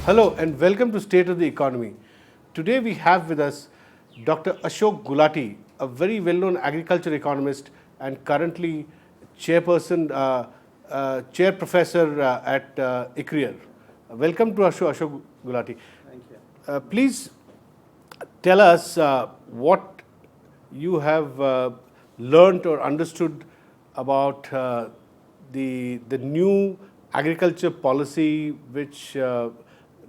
Hello and welcome to State of the Economy. Today we have with us Dr. Ashok Gulati, a very well-known agriculture economist and currently chair professor at ICRIER. Welcome to Ashok Gulati. Thank you. Please tell us what you have learned or understood about the new agriculture policy which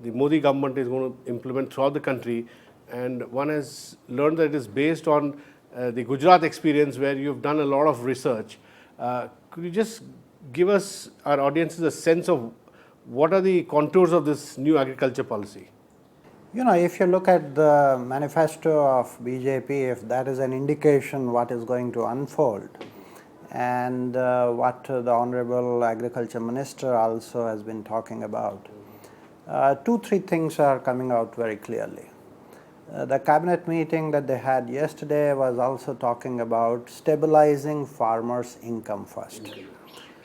the Modi government is going to implement throughout the country, and one has learned that it is based on the Gujarat experience where you've done a lot of research. Could you just give us, our audiences, a sense of what are the contours of this new agriculture policy? You know, if you look at the manifesto of BJP, if that is an indication what is going to unfold, and what the Honorable Agriculture Minister also has been talking about, 2-3 things are coming out very clearly. The cabinet meeting that they had yesterday was also talking about stabilizing farmers' income first.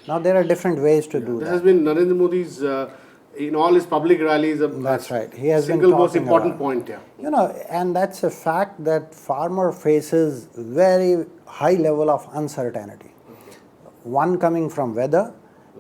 Now, there are different ways to do that. This has been Narendra Modi's, in all his public rallies, that's right. He has single been most important about, point. Yeah. You know, and that's a fact that farmer faces very high level of uncertainty. Okay. One coming from weather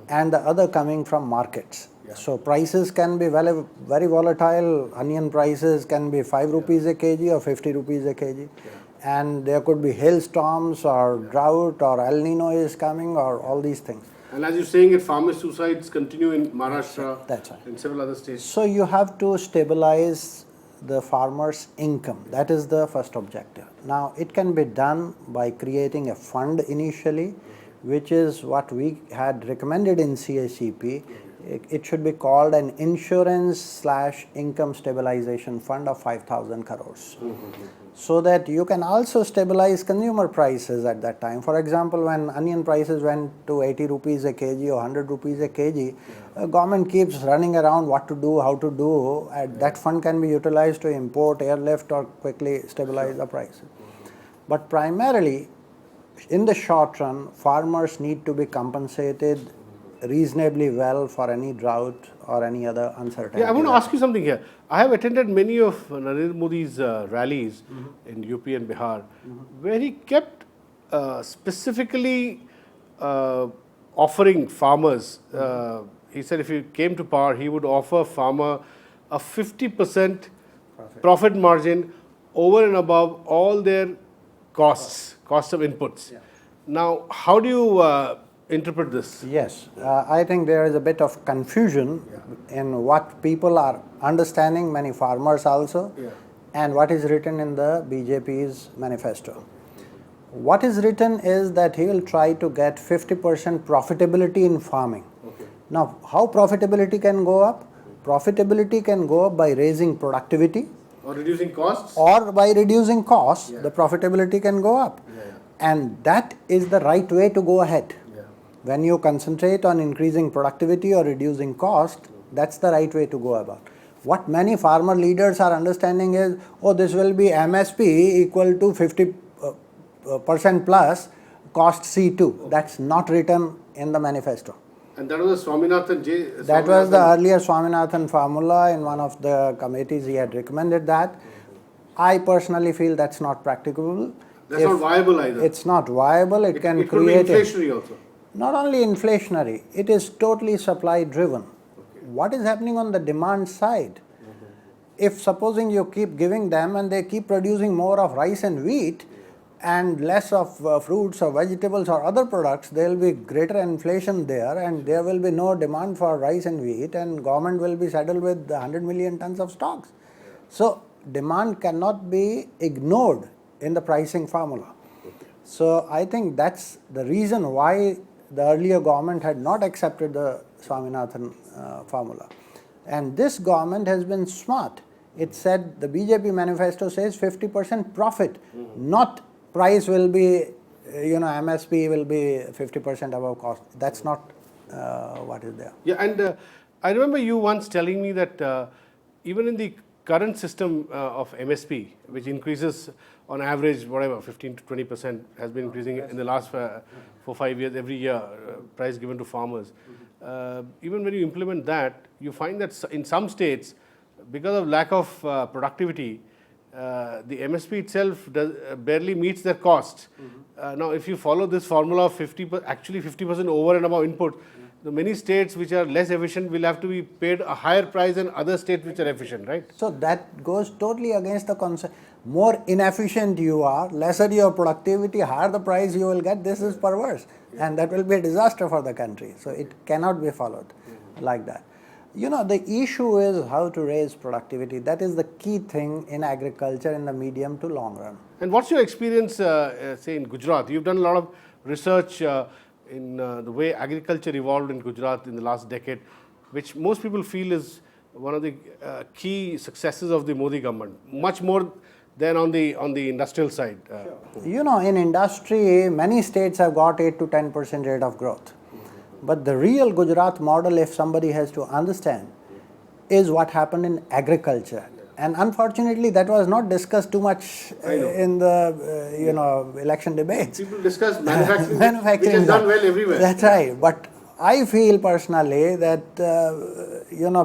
and the other coming from markets. Yeah. So prices can be very volatile. Onion prices can be 5 rupees a kg or 50 rupees a kg. Yeah. And there could be hailstorms or drought or El Nino is coming or all these things. And as you're saying it, farmer suicides continue in Maharashtra. That's right. And several other states. So you have to stabilize the farmer's income. That is the first objective. Now, it can be done by creating a fund initially, which is what we had recommended in CACP. It should be called an insurance/income stabilization fund of 5,000 crores. So that you can also stabilize consumer prices at that time. For example, when onion prices went to 80 rupees a kg or 100 rupees a kg, government keeps running around what to do, how to do. That fund can be utilized to import, airlift, or quickly stabilize the prices. But primarily, in the short run, farmers need to be compensated reasonably well for any drought or any other uncertainty. Yeah, I want to ask you something here. I have attended many of Narendra Modi's rallies in UP and Bihar, where he kept specifically offering farmers. He said if he came to power, he would offer farmer a 50% profit margin over and above all their costs of inputs. Yeah. Now, how do you interpret this? Yes, I think there is a bit of confusion in what people are understanding, many farmers also, and what is written in the BJP's manifesto. What is written is that he will try to get 50% profitability in farming. Okay. Now, how profitability can go up? Profitability can go up by raising productivity. Or reducing costs? Or by reducing costs, the profitability can go up. And that is the right way to go ahead. When you concentrate on increasing productivity or reducing cost, that's the right way to go about. What many farmer leaders are understanding is, oh, this will be MSP equal to 50% plus cost C2. Okay. That's not written in the manifesto. And that was the Swaminathan That was the earlier Swaminathan formula. In one of the committees, he had recommended that. I personally feel that's not practicable. That's not viable either. It's not viable. It can create. It could be inflationary also. Not only inflationary, it is totally supply driven. Okay. What is happening on the demand side? If supposing you keep giving them and they keep producing more of rice and wheat and less of fruits or vegetables or other products, there will be greater inflation there and there will be no demand for rice and wheat and government will be saddled with 100 million tons of stocks. So, demand cannot be ignored in the pricing formula. So, I think that's the reason why the earlier government had not accepted the Swaminathan formula. And this government has been smart. It said, the BJP manifesto says 50% profit, not price will be, MSP will be 50% above cost. That's not what is there. Yeah, and I remember you once telling me that even in the current system of MSP, which increases on average, whatever, 15 to 20% has been increasing in the last 4-5 years, every year, price given to farmers. even when you implement that, you find that in some states, because of lack of productivity, the MSP itself barely meets their costs. Now, if you follow this formula of 50% over and above input, the many states which are less efficient will have to be paid a higher price than other states which are efficient, right? So that goes totally against the concept. More inefficient you are, lesser your productivity, higher the price you will get. This is perverse, and that will be a disaster for the country. So it cannot be followed like that. You know, the issue is how to raise productivity. That is the key thing in agriculture in the medium to long run. And what's your experience, say, in Gujarat? You've done a lot of research in the way agriculture evolved in Gujarat in the last decade, which most people feel is one of the key successes of the Modi government, much more than on the industrial side. You know, in industry, many states have got 8 to 10% rate of growth. But the real Gujarat model, if somebody has to understand, is what happened in agriculture. And unfortunately, that was not discussed too much in the election debates. People discuss manufacturing, which is done well everywhere. That's right. But I feel personally that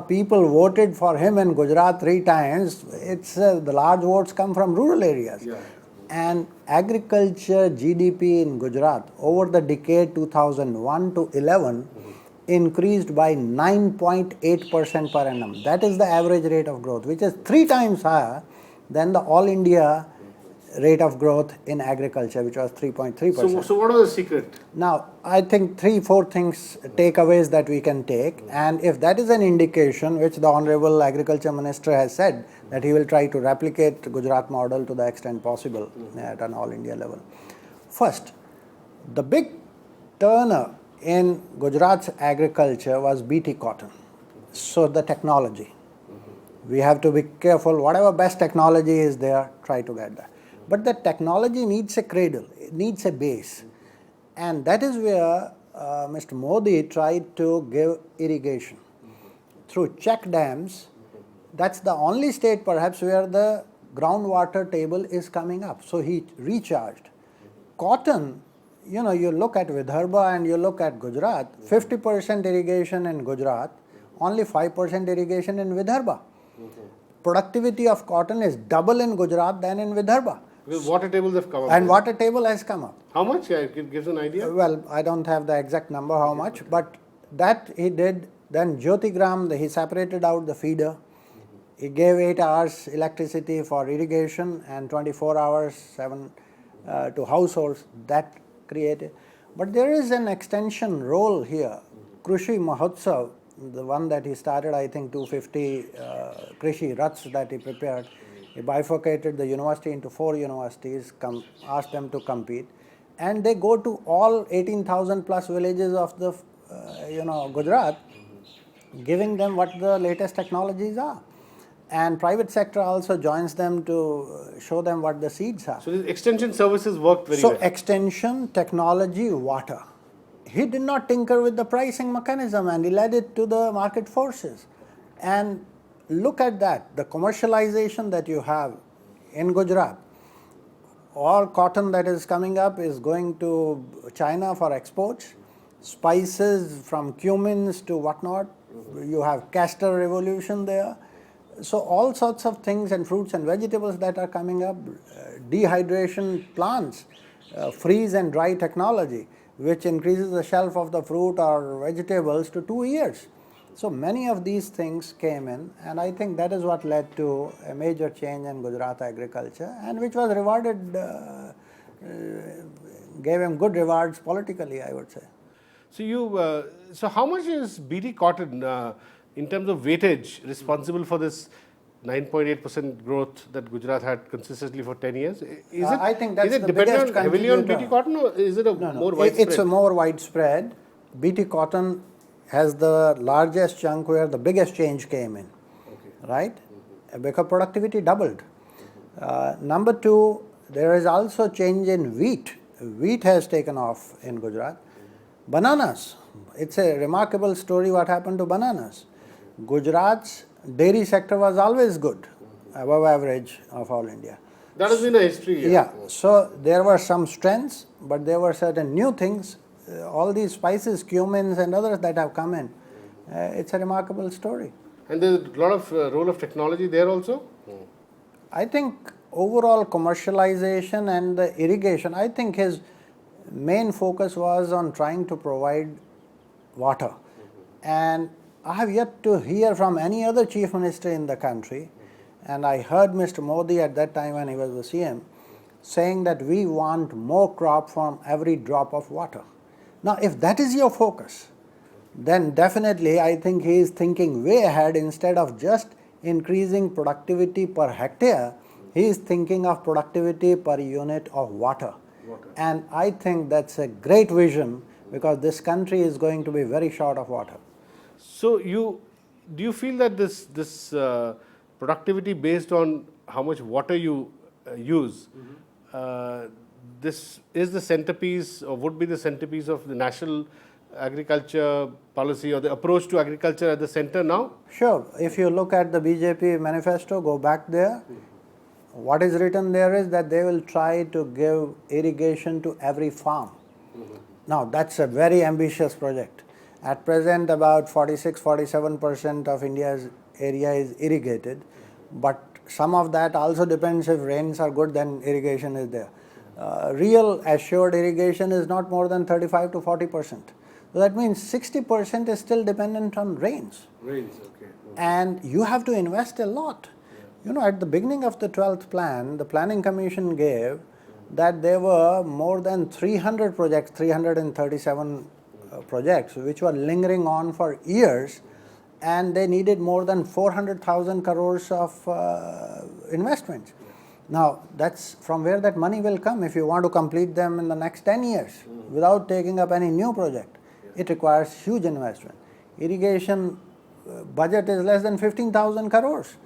people voted for him in Gujarat 3 times. It's the large votes come from rural areas. Yeah. And agriculture GDP in Gujarat over the decade 2001 to 11 increased by 9.8% per annum. That is the average rate of growth, which is 3 times higher than the all India rate of growth in agriculture, which was 3.3%. So what was the secret? Now, I think 3-4 things, takeaways that we can take, and if that is an indication, which the Honorable Agriculture Minister has said, that he will try to replicate Gujarat model to the extent possible at an all India level. First, the big turner in Gujarat's agriculture was BT cotton. So the technology. We have to be careful, whatever best technology is there, try to get that. But the technology needs a cradle, it needs a base. And that is where Mr. Modi tried to give irrigation. Through check dams, that's the only state perhaps where the groundwater table is coming up. So he recharged. Cotton, you look at Vidarbha and you look at Gujarat, 50% irrigation in Gujarat, only 5% irrigation in Vidarbha. Productivity of cotton is double in Gujarat than in Vidarbha. Because water tables have come up. And water table has come up. How much? Yeah, it gives an idea. Well, I don't have the exact number how much, but that he did. Then Jyotigram, he separated out the feeder. He gave 8 hours electricity for irrigation and 24 hours, 7 to households. That created. But there is an extension role here. Krishi Mahotsav, the one that he started, I think 250 Krishi Raths that he prepared. He bifurcated the university into 4 universities, asked them to compete, and they go to all 18,000 plus villages of the Gujarat, giving them what the latest technologies are. And private sector also joins them to show them what the seeds are. So these extension services worked very well. So extension, technology, water. He did not tinker with the pricing mechanism and he led it to the market forces. And look at that, the commercialization that you have in Gujarat. All cotton that is coming up is going to China for exports. Spices from cumins to whatnot. You have castor revolution there. So all sorts of things and fruits and vegetables that are coming up, dehydration plants, freeze and dry technology, which increases the shelf of the fruit or vegetables to 2 years. So many of these things came in, and I think that is what led to a major change in Gujarat agriculture, and which was rewarded, gave him good rewards politically, I would say. So so how much is BT cotton in terms of weightage responsible for this 9.8% growth that Gujarat had consistently for 10 years? I think that's the dependent biggest heavily on contributor. BT cotton, or is it more widespread? It's a more widespread. BT cotton has the largest chunk where the biggest change came in, right? Because productivity doubled. Number 2, there is also change in wheat. Wheat has taken off in Gujarat. Bananas. It's a remarkable story what happened to bananas. Gujarat's dairy sector was always good, above average of all India. That has been a history. Yeah. So there were some strengths, but there were certain new things all these spices, cumins and others that have come in. It's a remarkable story. And there's a lot of role of technology there also? I think overall commercialization and the irrigation, I think his main focus was on trying to provide water. And I have yet to hear from any other chief minister in the country, and I heard Mr. Modi at that time when he was the CM saying that we want more crop from every drop of water. Now, if that is your focus, then definitely I think he is thinking way ahead. Instead of just increasing productivity per hectare, he is thinking of productivity per unit of water. And I think that's a great vision, because this country is going to be very short of water. So do you feel that this productivity based on how much water you use, this is the centerpiece or would be the centerpiece of the national agriculture policy or the approach to agriculture at the center now? Sure. If you look at the BJP manifesto, go back there, what is written there is that they will try to give irrigation to every farm. Now, that's a very ambitious project. At present, about 46-47% of India's area is irrigated, but some of that also depends. If rains are good, then irrigation is there. Real assured irrigation is not more than 35 to 40%. So that means 60% is still dependent on rains. Rains, okay. And you have to invest a lot. You know, at the beginning of the 12th plan, the Planning Commission gave that there were more than 300 projects, 337 projects, which were lingering on for years, and they needed more than 400,000 crores of investments. Now, that's from where that money will come if you want to complete them in the next 10 years without taking up any new project. It requires huge investment. Irrigation budget is less than 15,000 crores.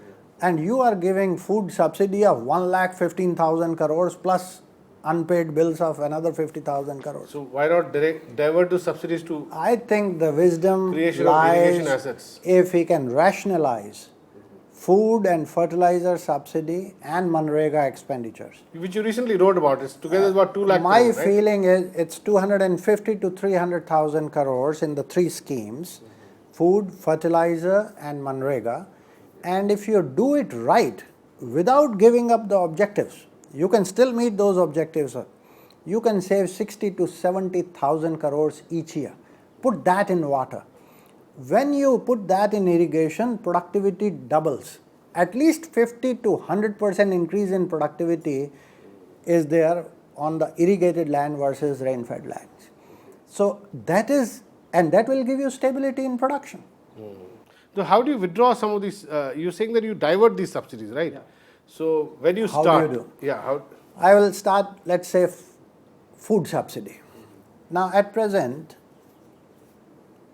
And you are giving food subsidy of 1,15,000 crores plus unpaid bills of another 50,000 crores. So why not divert the subsidies to I think the wisdom creation of irrigation lies assets? if he can rationalize food and fertilizer subsidy and Manrega expenditures. Which you recently wrote about. It's together about 2 lakh My crores, right? feeling is it's 250 to 300,000 crores in the three schemes, food, fertilizer and Manrega. And if you do it right, without giving up the objectives, you can still meet those objectives. You can save 60 to 70,000 crores each year. Put that in water. When you put that in irrigation, productivity doubles. At least 50 to 100% increase in productivity is there on the irrigated land versus rain-fed lands. So that is, and that will give you stability in production. So how do you withdraw some of these? You're saying that you divert these subsidies, right? Yeah. So when you start, How do you do? Yeah, I will start, let's say, food subsidy. Now, at present,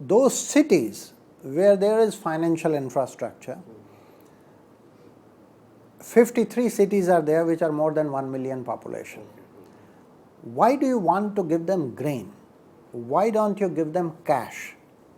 those cities where there is financial infrastructure, 53 cities are there which are more than 1 million population. Why do you want to give them grain? Why don't you give them cash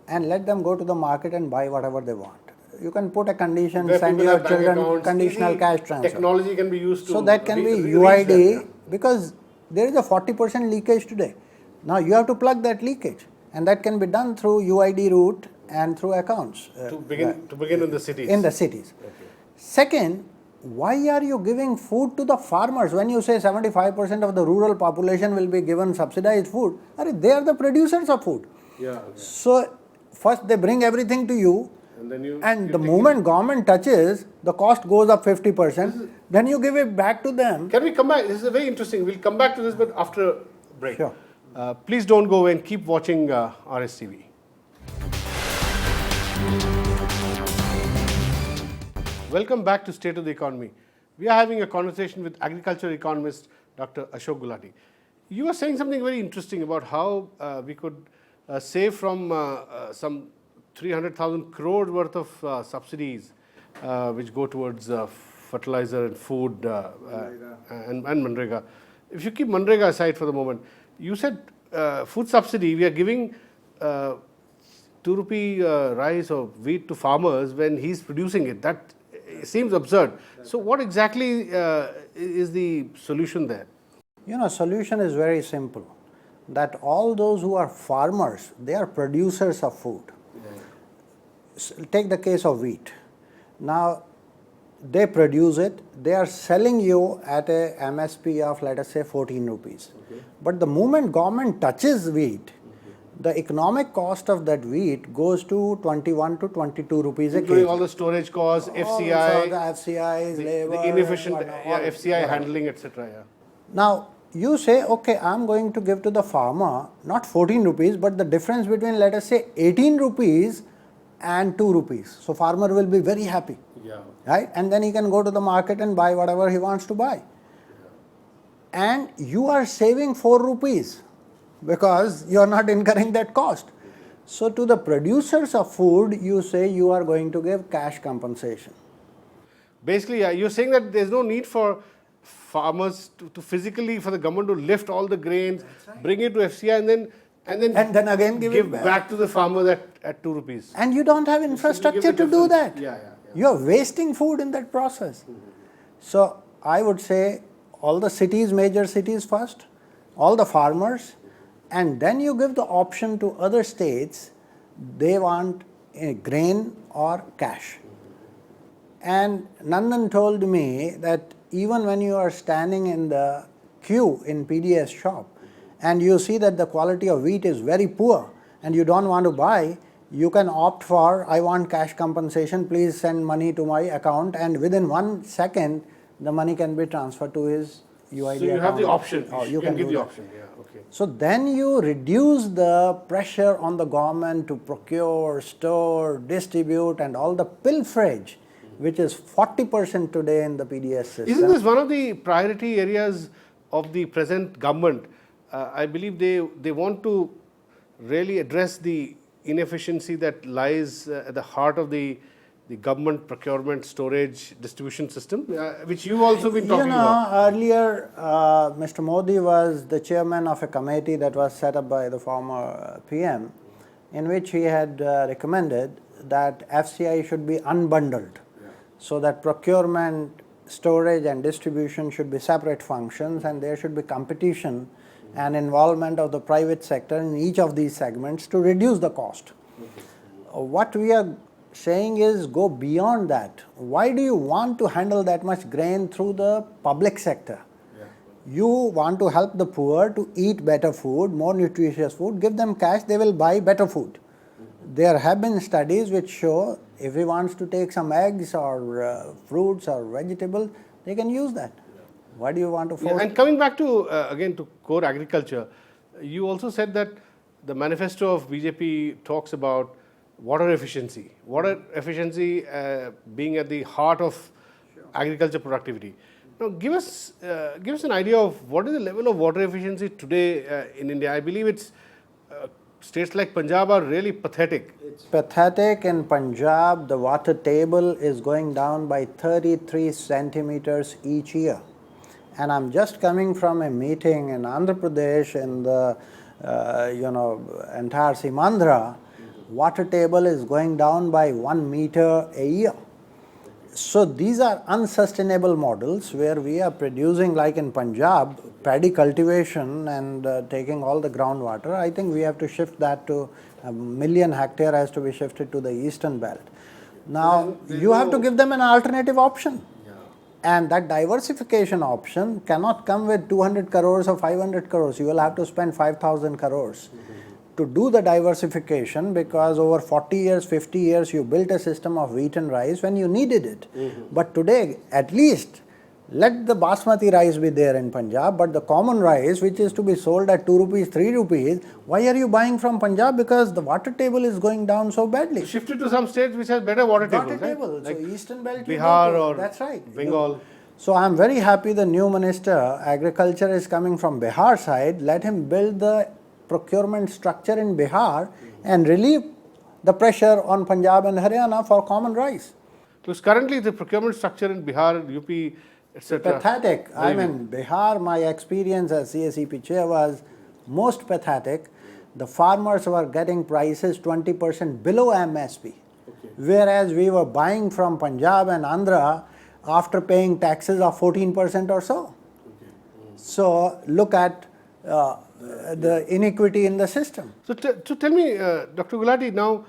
and let them go to the market and buy whatever they want? You can put a condition, where send people your have bank children accounts, conditional easy cash transfer. Technology can be used to So that can be reach UID, them, yeah. because there is a 40% leakage today. Now you have to plug that leakage, and that can be done through UID route and through accounts. To begin in the cities. In the cities. Okay. Second, why are you giving food to the farmers? When you say 75% of the rural population will be given subsidized food, they are the producers of food. Yeah. Okay. So first they bring everything to you, And the moment government touches, the cost goes up 50%, then you give it back to them. Can we come back? This is very interesting. We'll come back to this, but after a break. Sure. Please don't go away and keep watching RSTV. Welcome back to State of the Economy. We are having a conversation with agriculture economist Dr. Ashok Gulati. You were saying something very interesting about how we could save from some 300,000 crore worth of subsidies which go towards fertilizer and food and Manrega. If you keep Manrega aside for the moment, you said food subsidy, we are giving 2 rupee rice or wheat to farmers when he's producing it. That seems absurd. So what exactly is the solution there? Solution is very simple. that all those who are farmers, they are producers of food. Take the case of wheat. Now, they produce it, they are selling you at a MSP of, let us say, 14 rupees. But the moment government touches wheat, the economic cost of that wheat goes to 21 to 22 rupees a kg. Including all the storage costs, FCI, the FCIs, labor, the inefficient FCI whatever. handling, etc. Yeah. Now, you say, okay, I am going to give to the farmer not 14 rupees, but the difference between, let us say, 18 rupees and 2 rupees. So, farmer will be very happy. Yeah. Right? And then he can go to the market and buy whatever he wants to buy. And you are saving 4 rupees because you are not incurring that cost. So, to the producers of food, you say you are going to give cash compensation. Basically, you're saying that there's no need for farmers to physically, for the government to lift all the grains, bring it to FCI and then again give it back to the farmer at 2 rupees. And you don't have infrastructure to do that. Yeah. You are wasting food in that process. So, I would say all the cities, major cities first, all the farmers, and then you give the option to other states, they want a grain or cash. And Nandan told me that even when you are standing in the queue in PDS shop and you see that the quality of wheat is very poor and you don't want to buy, you can opt for, I want cash compensation, please send money to my account, and within 1 second the money can be transferred to his UID account. So you have the option. You can give do the that. option. Yeah. Okay. So then you reduce the pressure on the government to procure, store, distribute, and all the pilferage, which is 40% today in the PDS system. Isn't this one of the priority areas of the present government? I believe they want to really address the inefficiency that lies at the heart of the government procurement, storage, distribution system, which you've also been talking about. Earlier, Mr. Modi was the chairman of a committee that was set up by the former PM, in which he had recommended that FCI should be unbundled, so that procurement, storage and distribution should be separate functions, and there should be competition and involvement of the private sector in each of these segments to reduce the cost. What we are saying is go beyond that. Why do you want to handle that much grain through the public sector? You want to help the poor to eat better food, more nutritious food, give them cash, they will buy better food. There have been studies which show if he wants to take some eggs or fruits or vegetables, they can use that. Why do you want to force? And coming back to, again, to core agriculture, you also said that the manifesto of BJP talks about water efficiency. Water efficiency being at the heart of agriculture productivity. Now, give us an idea of what is the level of water efficiency today in India. I believe it's states like Punjab are really pathetic. It's pathetic. In Punjab, the water table is going down by 33 centimeters each year. And I'm just coming from a meeting in Andhra Pradesh in the entire Simandhra. Water table is going down by 1 meter a year. So these are unsustainable models where we are producing, like in Punjab, paddy cultivation and taking all the groundwater. I think we have to shift that to 1 million hectare has to be shifted to the eastern belt. Now you have to give them an alternative option. And that diversification option cannot come with 200 crores or 500 crores. You will have to spend 5,000 crores to do the diversification, because over 40 years, 50 years, you built a system of wheat and rice when you needed it. But today, at least, let the basmati rice be there in Punjab, but the common rice, which is to be sold at 2 rupees, 3 rupees, why are you buying from Punjab? Because the water table is going down so badly. Shift it to some states which has better water tables. Right? Like so Eastern Belt, Bihar or that's right. Bengal. So I am very happy the new minister, agriculture, is coming from Bihar side. Let him build the procurement structure in Bihar and relieve the pressure on Punjab and Haryana for common rice. Because currently the procurement structure in Bihar, UP, etc. Pathetic. I mean, Bihar, my experience as CSEP chair was most pathetic. The farmers were getting prices 20% below MSP. Whereas we were buying from Punjab and Andhra after paying taxes of 14% or so. So look at the inequity in the system. So tell me, Dr. Gulati, now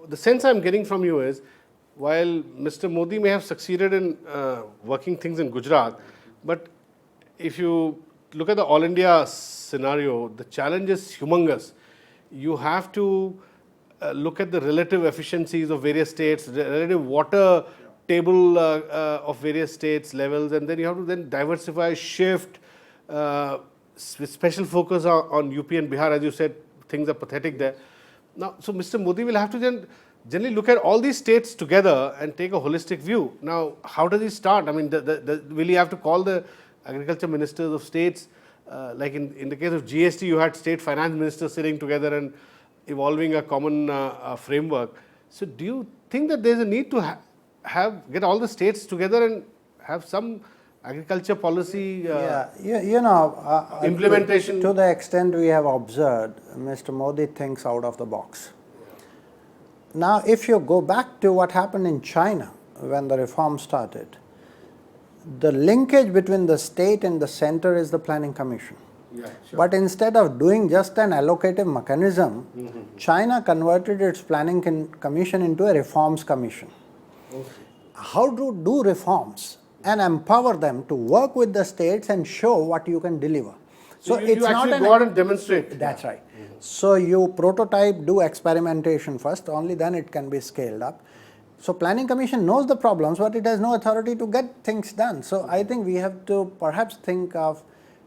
the sense I'm getting from you is, while Mr. Modi may have succeeded in working things in Gujarat, but if you look at the all India scenario, the challenge is humongous. You have to look at the relative efficiencies of various states, the relative water table of various states levels, and then you have to then diversify, shift, with special focus on UP and Bihar. As you said, things are pathetic there. Now, so Mr. Modi will have to then generally look at all these states together and take a holistic view. Now, how does he start? I mean, will he have to call the agriculture ministers of states? Like in the case of GST, you had state finance ministers sitting together and evolving a common framework. So, do you think that there is a need to get all the states together and have some agriculture policy implementation? To the extent we have observed, Mr. Modi thinks out of the box. Now, if you go back to what happened in China when the reform started, the linkage between the state and the center is the planning commission. Yeah, sure. But instead of doing just an allocative mechanism, China converted its planning commission into a reforms commission. Okay. How to do reforms and empower them to work with the states and show what you can deliver. So you actually go out and demonstrate. That's right. So you prototype, do experimentation first, only then it can be scaled up. So planning commission knows the problems, but it has no authority to get things done. So I think we have to perhaps think of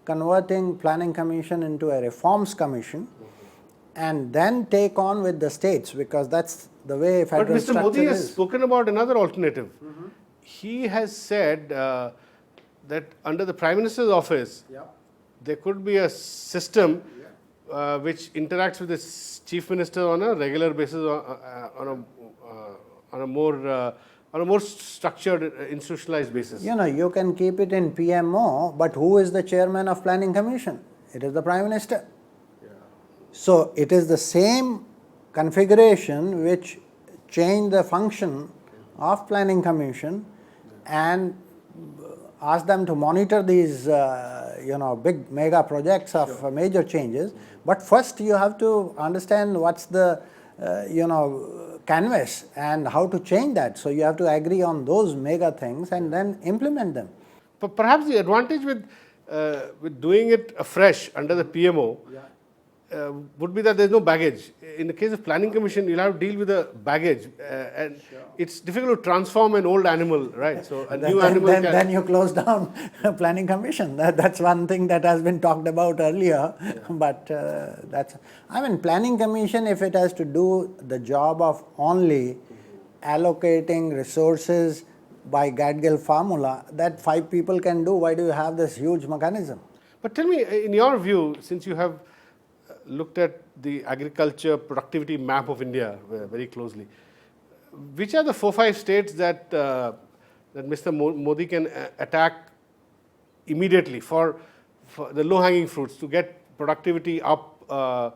converting planning commission into a reforms commission and then take on with the states, because that's the way federal structure is. But Mr. Modi has spoken about another alternative. He has said that under the Prime Minister's office, there could be a system which interacts with the Chief Minister on a regular basis, on a more structured, institutionalized basis. You can keep it in PMO, but who is the chairman of Planning Commission? It is the Prime Minister. So it is the same configuration which changed the function of Planning Commission and ask them to monitor these big mega projects of major changes. But first you have to understand what's the canvas and how to change that. So you have to agree on those mega things and then implement them. But perhaps the advantage with doing it afresh under the PMO would be that there is no baggage. In the case of Planning Commission, you'll have to deal with the baggage, and it's difficult to transform an old animal, right? So a new animal. Then you close down Planning Commission. That's one thing that has been talked about earlier. But Planning Commission, if it has to do the job of only allocating resources by Gadgil formula, that 5 people can do. Why do you have this huge mechanism? But tell me, in your view, since you have looked at the agriculture productivity map of India very closely, which are the 4-5 states that Mr. Modi can attack immediately for the low-hanging fruits to get productivity up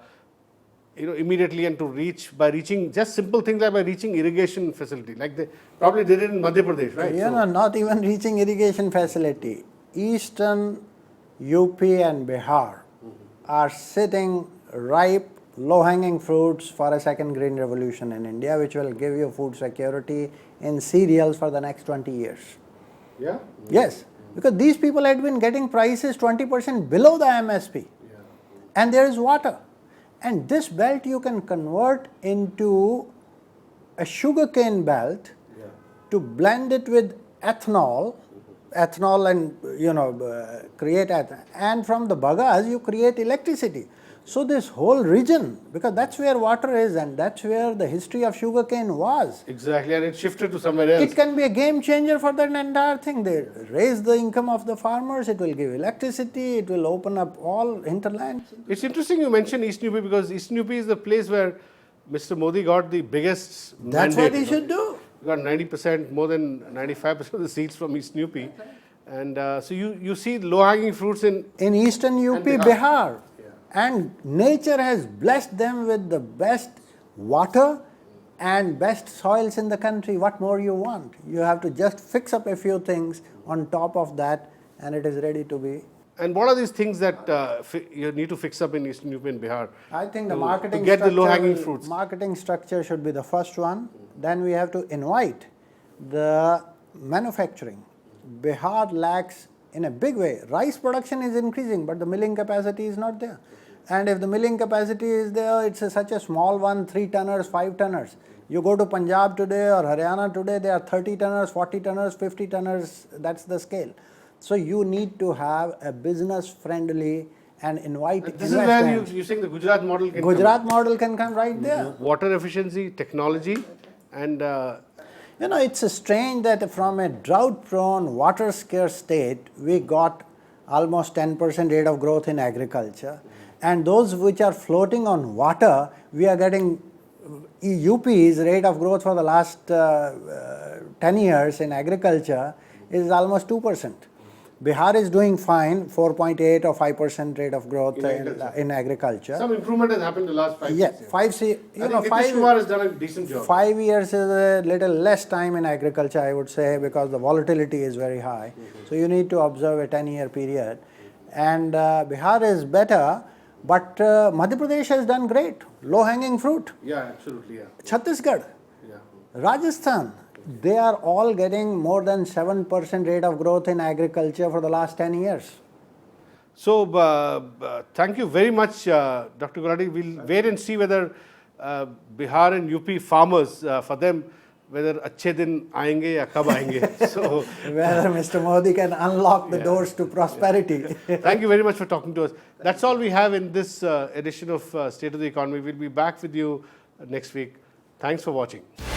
immediately, and to reach by reaching just simple things like by reaching irrigation facility, like they probably did it in Madhya Pradesh, right? Not even reaching irrigation facility. Eastern UP and Bihar are sitting ripe, low-hanging fruits for a second green revolution in India, which will give you food security in cereals for the next 20 years. Yeah? Yes, because these people had been getting prices 20% below the MSP. And there is water. And this belt you can convert into a sugarcane belt to blend it with ethanol and create ethanol. And from the bagas you create electricity. So this whole region, because that's where water is and that's where the history of sugarcane was. Exactly, and it shifted to somewhere else. It can be a game changer for that entire thing. They raise the income of the farmers, it will give electricity, it will open up all hinterlands. It's interesting you mentioned Eastern UP, because Eastern UP is the place where Mr. Modi got the biggest That's mandate. what he should do. He got 90%, more than 95% of the seats from Eastern UP. And so you see low-hanging fruits in Eastern UP, Bihar. And nature has blessed them with the best water and best soils in the country. What more you want? You have to just fix up a few things on top of that and it is ready to be. And what are these things that you need to fix up in Eastern UP and Bihar? I think the to marketing get the structure low-hanging will- fruits. Marketing structure should be the first one. Then we have to invite the manufacturing. Bihar lacks in a big way. Rice production is increasing, but the milling capacity is not there. And if the milling capacity is there, it's such a small one, 3 tonners, 5 tonners. You go to Punjab today or Haryana today, they are 30 tonners, 40 tonners, 50 tonners, that's the scale. So you need to have a business friendly and invite And this is where investment. you think the Gujarat model can come in. Gujarat model can come right there. Water efficiency, technology, and You know, it's strange that from a drought-prone, water-scarce state, we got almost 10% rate of growth in agriculture. And those which are floating on water, we are getting UP's rate of growth for the last 10 years in agriculture is almost 2%. Bihar is doing fine, 4.8 or 5% rate of growth in agriculture. some improvement has happened in the last 5 Yeah, years. 5 I think Nitish Kumar has done a decent job. 5 years is a little less time in agriculture, I would say, because the volatility is very high. So you need to observe a 10-year period. And Bihar is better, but Madhya Pradesh has done great. Low-hanging fruit. Yeah, absolutely. Yeah. Chhattisgarh, Yeah. Rajasthan, they are all getting more than 7% rate of growth in agriculture for the last 10 years. So, thank you very much, Dr. Gulati. We'll wait and see whether Bihar and UP farmers, for them, whether अच्छे दिन आएंगे या कब आएंगे. So, Whether Mr. Modi can unlock the doors to prosperity. thank you very much for talking to us. That's all we have in this edition of State of the Economy. We'll be back with you next week. Thanks for watching.